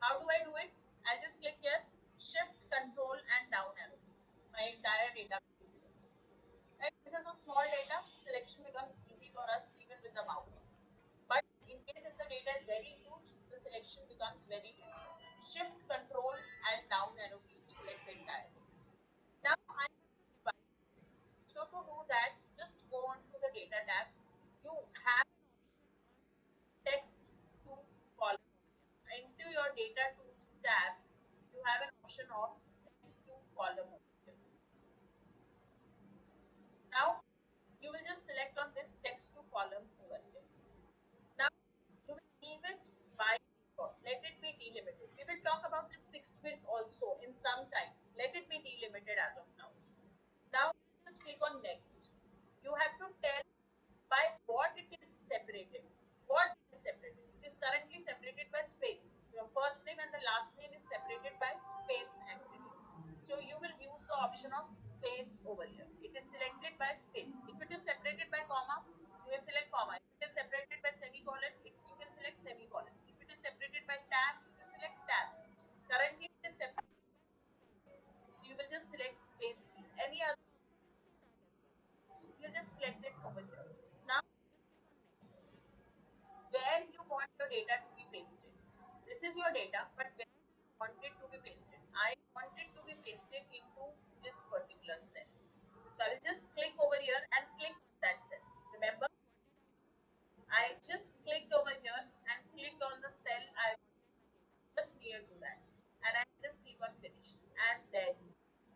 How do I do it? I just click here, shift, control, and down arrow. My entire database. Right? This is a small data. Selection becomes easy for us even with the mouse. But in case if the data is very huge, the selection becomes very difficult. Shift, control, and down arrow key to select the entire data. Now I have to divide this. So to do that, just go on to the data tab. You have text to column. Into your data tools tab, you have an option of text to column. Now you will just select on this text to column over here. Now you will leave it by default. Let it be delimited. We will talk about this fixed width also in some time. Let it be delimited as of now. Now just click on next. You have to tell by what it is separated. What is separated? It is currently separated by space. Your first name and the last name is separated by space actually. So you will use the option of space over here. It is selected by space. If it is separated by comma, you will select comma. If it is separated by semicolon, you can select semicolon. If it is separated by tab, you can select tab. Currently it is separated by space. So you will just select space key. Any other, you just select it over here. Now where you want your data to be pasted. This is your data, but where you want it to be pasted. I want it to be pasted into this particular cell. So I will just click over here and click on that cell. Remember, I just clicked over here and clicked on the cell I just near to that. And I just click on finish. And then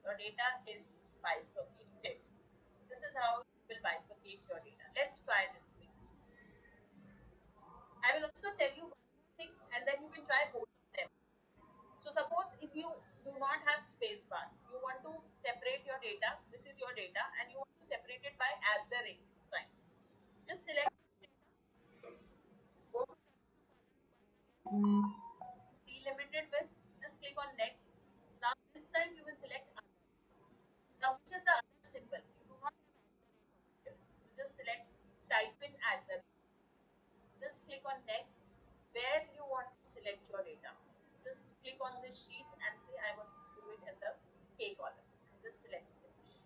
your data is bifurcated. This is how you will bifurcate your data. Let's try this way. I will also tell you one more thing and then you can try both of them. So suppose if you do not have space bar, you want to separate your data, this is your data and you want to separate it by at the rate sign. Just select go to delimited with, just click on next. Now this time you will select other. Now which is the other symbol? You do not have at the rate over here. You just select type in at the rate. Just click on next where you want to select your data. Just click on this sheet and say I want to do it in the K column. Just select finish.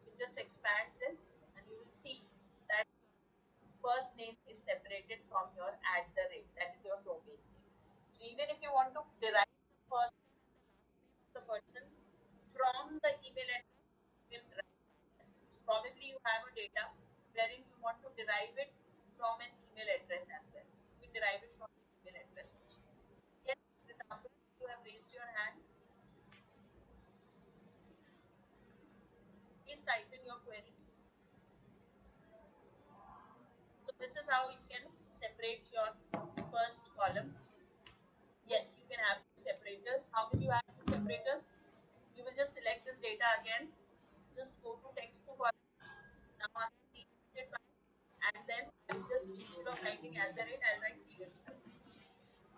You just expand this and you will see that first name is separated from your at the rate. That is your domain name. So even if you want to derive the first name and the last name of the person from the email address, you can derive that as well. So probably you have a data wherein you want to derive it from an email address as well. So you can derive it from the email address also. Yes, Ritamber, you have raised your hand. Please type in your query. So this is how you can separate your first column. Yes, you can have two separators. How will you have two separators? You will just select this data again. Just go to text to column. Now again delimited by, and then I will just instead of writing at the rate, I'll write period sign.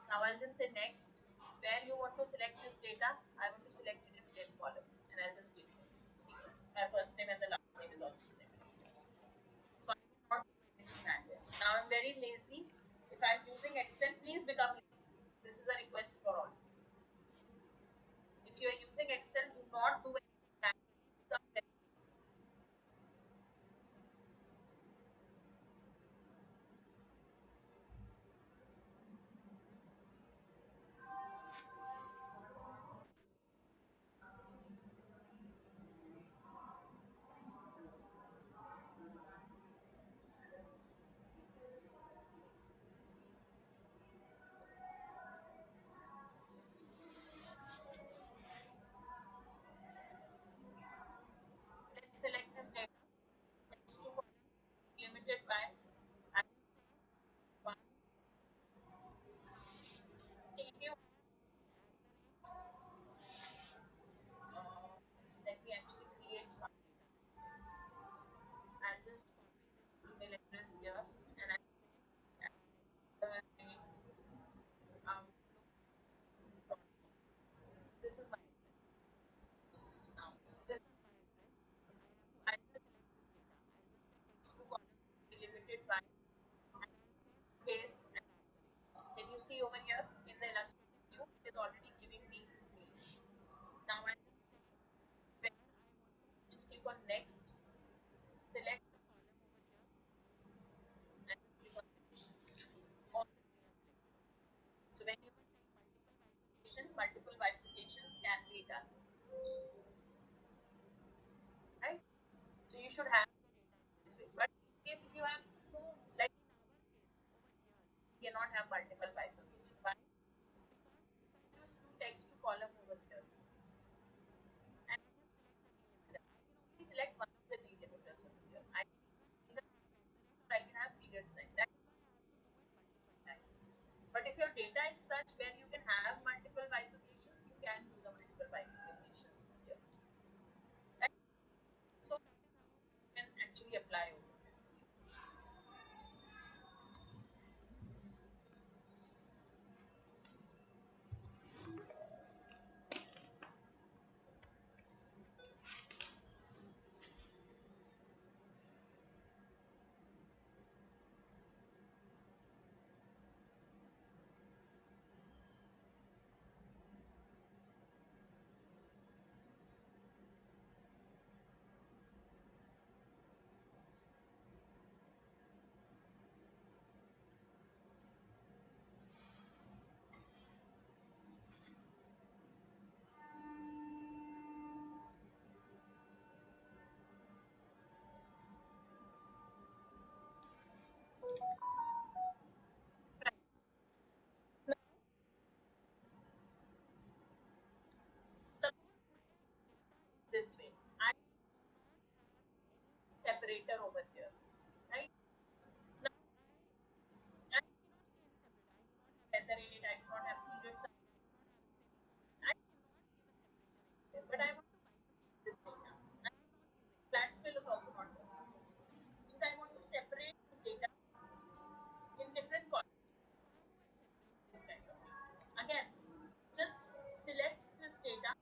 Now I'll just say next. Where you want to select this data, I want to select it in ten column, and I'll just click it. See, my first name and the last name is also there. So I will not do anything manual. Now I'm very lazy. If I'm using Excel, please become lazy. This is a request for all. If you are using Excel, do not do anything manually. Become very lazy. can be done, right? So you should have this way. But in case if you have two, like you cannot have multiple bifurcation. Why? Choose two text to column over here, and only select one of the delimiters over here. I can either or I can have period sign. That times. But if your data is such where you can have multiple bifurcations, you can do the multiple bifurcations here. Right? So you can actually apply over here. Right. Now, suppose this way. I separator over here. Right? Now I feather it, I do not have period sign, I, but I want this data. And flat scale is also not working. Means I want to separate this data in different columns. This kind of thing. Again, just select this data,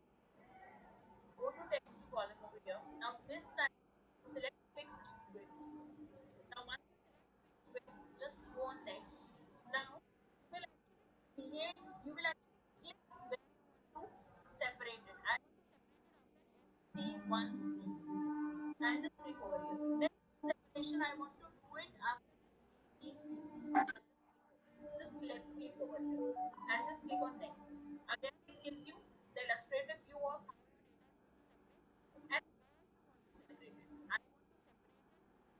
go to text to column over here. Now this time select fixed width. Now once you select width, just go on next. Now you will create, you will actually click where you want to separate it. I C1C and just click over here. Then separation I want to do it after ECC. Just left click over here and just click on next. Again it gives you the illustrative view of and separate it. I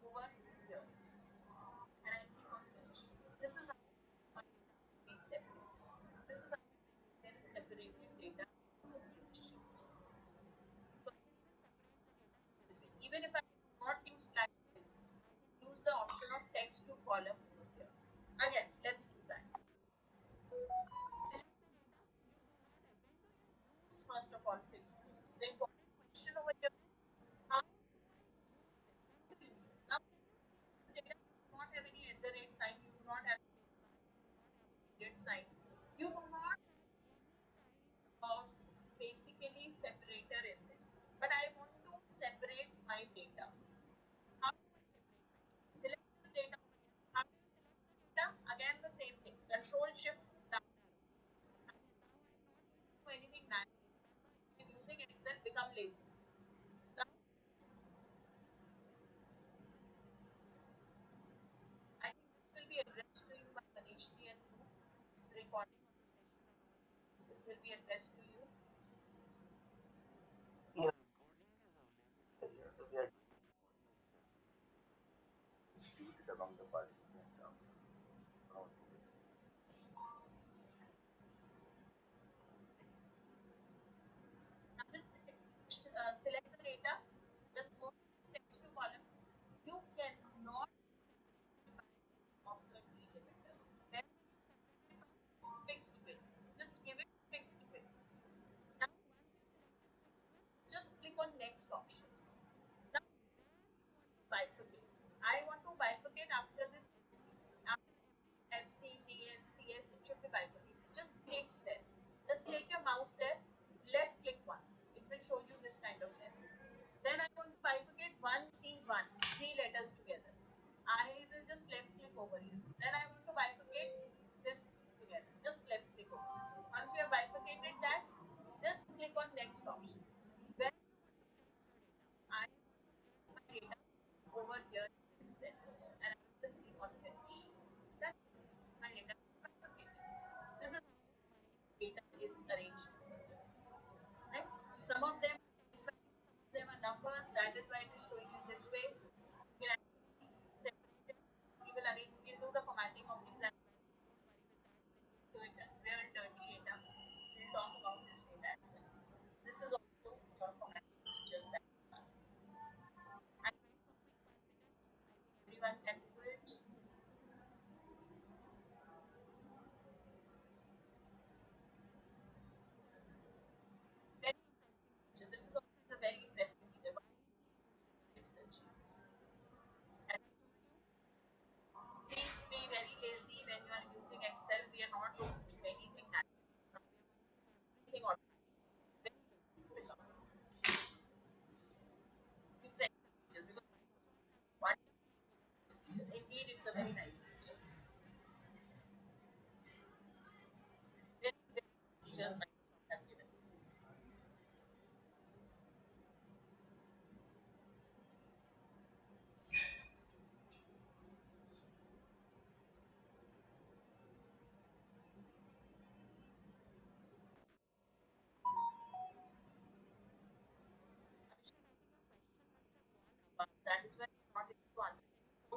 over here and I click on finish. This is how we separate. This is how then separated data separate sheet. So this way. Even if I do not use flat, use the option of text to column over here. Again, let's do that. Select first of all fix the important question over here. How to use this? Now this data do not have any at the rate sign, you do not have period sign. You do not of basically separator in this. But I want to separate my data. How do I select this data over here? How do you select the data? Again the same thing. Control shift down. Do anything manually. If using Excel, become lazy. Now I think this will be addressed to you by Manishji and you. Recording will be addressed to you. Now just select the data. Just go to this text to column. You cannot of the delimiters. Then fixed width. Just give it fixed width. Now just click on next option. Now bifurcate. I want to bifurcate after this FC. After FC, DN, CS, it should be bifurcated. Just click there. Just take your mouse there, left click once. It will show you this kind of thing. Then I want to bifurcate 1C1, three letters together. I will just left click over here. Then I want to bifurcate this together. Just left click over. Once you have bifurcated that, just click on next option. Where I place my data over here in this cell and I will just click on finish. That's it. My data is bifurcated. This is how data is arranged.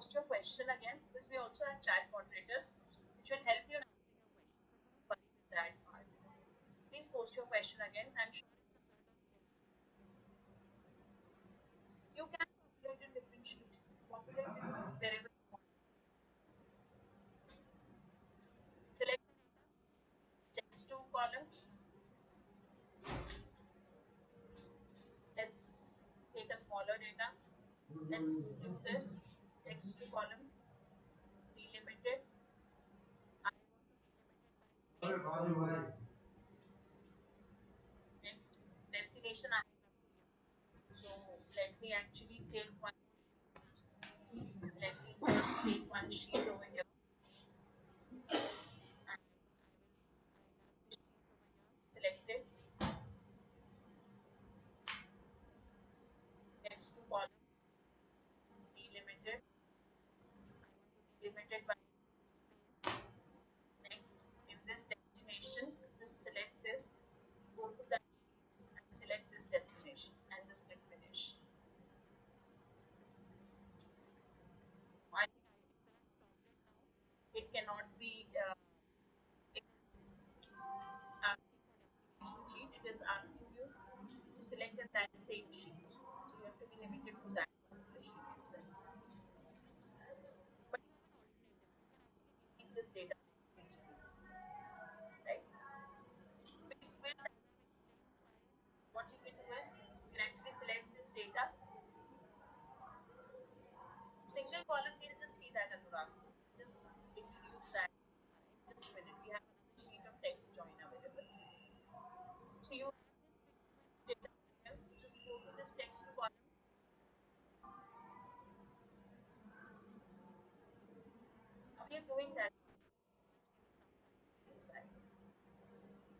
post your question again because we also have chat moderators which will help you in that part. Please post your question again. I'm sure you can populate in different sheet. Populate in wherever you want. Select text to column. Let's take a smaller data. Let's do this. Text to column. Delimited. Next. Next. Destination. So let me actually take one. Let me first take one sheet over here. Select it. Text to column. Delimited. Delimited by next. In this destination, just select this. Go to that and select this destination and just click finish. I, it cannot be asking sheet. It is asking you to select in that same sheet. So you have to be limited to that particular sheet itself. But in this data, right? Fixed width, what you can do is you can actually select this data. Single column, we'll just see that Anurag. Just introduce that. Just a minute. We have a sheet of text join available. So you data just go to this text column. Now we are doing that.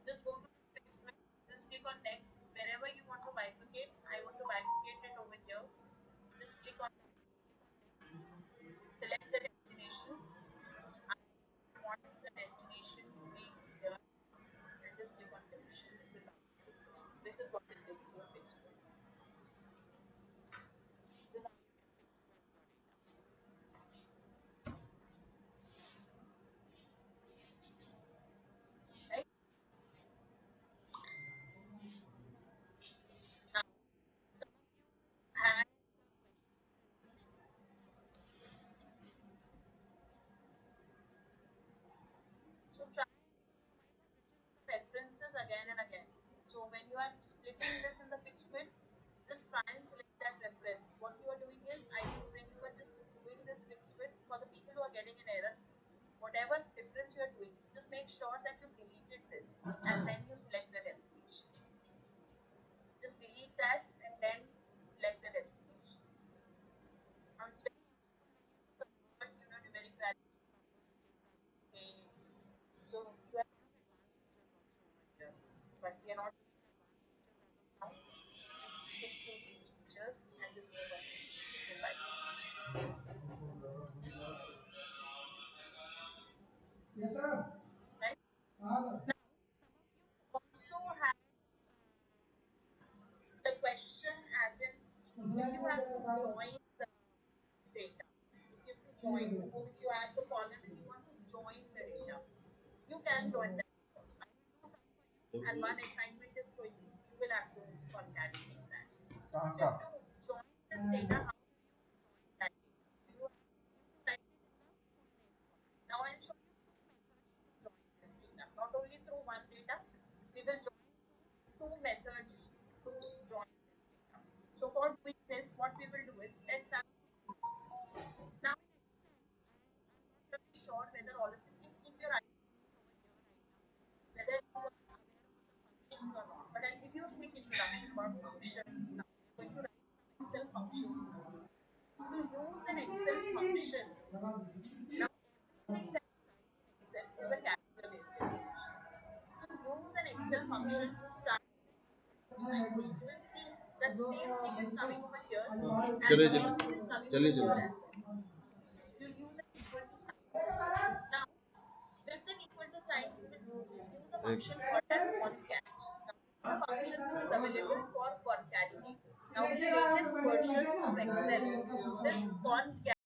Just go to this fixed width. Just click on next. Wherever you want to bifurcate, I want to bifurcate it over here. Just click on select the destination. I want the destination to be here. And just click on finish. This is what it is for fixed width. Right? Now, some had so try references again and again. So when you are splitting this in the fixed width, just try and select that reference. What you are doing is, I think when you are just doing this fixed width for the people who are getting an error, whatever difference you are doing, just make sure that you deleted this and then you select the destination. Just delete that and then select the destination. Now it's very numeric value. Okay. So you have here, but we are not now. Just stick to these features and just move on. Yes, sir. Right? Now also have the question as in if you have to join the data. If you have to join, suppose if you add the column and you want to join the data, you can join that. I will do something and one assignment is for you. You will have to concatenate that. So to join this data, how do you that data? So you have to write now I'll show you join this data. Not only through one data, we will join two methods to join this data. So for doing this, what we will do is let's have now really sure whether all of you please keep your eyes whether you are functions or not. But I'll give you a quick introduction about functions. Now we're going to write Excel functions. To use an Excel function, now everything that Excel is a character based information. To use an Excel function to start you will see that same thing is coming over here and same thing is coming over here as well. You use an equal to sign. Now, with an equal to sign, you will use a function called as concat. Now, this is a function which is available for concatenating. Now, with the latest versions of Excel, this concat